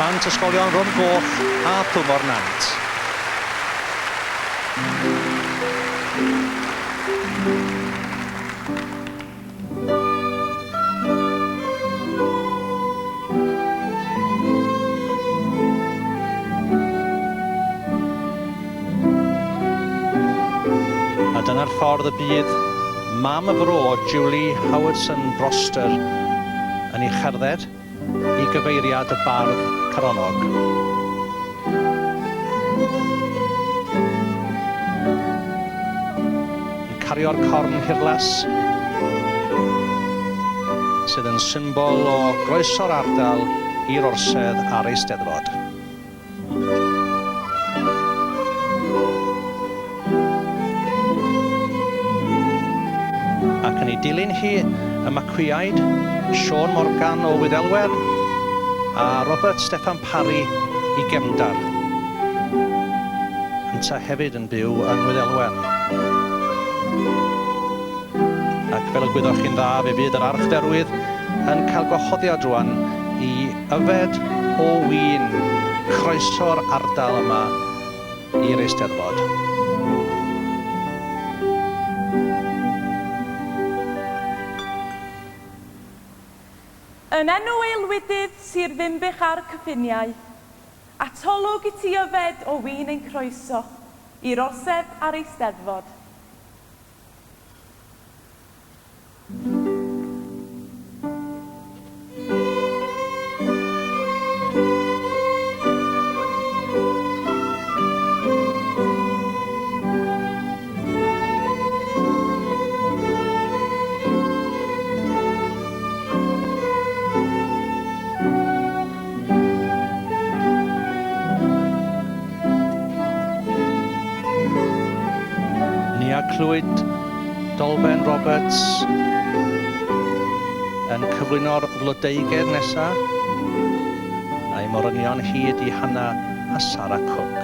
plant ysgolion Rwm Goch a Twmor Nant. A dyna'r ffordd y bydd mam y fro, Julie Howatson Broster, yn ei cherdded i gyfeiriad y bardd Caronog. Yn cario'r corn hirlas, sydd yn symbol o groeso'r ardal i'r orsedd ar Eisteddfod. Ac yn ei dilyn hi, y Macwiaid, Sean Morgan o Wyddelwen a Robert Steffan Parry i Gefndar. Ynta hefyd yn byw yn Wyddelwen. Ac fel y gwyddoch chi'n dda, fe fydd yr archderwydd yn cael gwahoddiad rwan i yfed o win croeso'r ardal yma i'r Eisteddfod. Yn enw aelwydydd Sir Dinbych a'r Cyffiniau, atolwg i ti yfed o win ein croeso i'r orsedd ar Eisteddfod. Clywed Dolben Roberts yn cyflwyno'r flodeuger nesaf a'i morynion hyd i Hannah a Sarah Cook.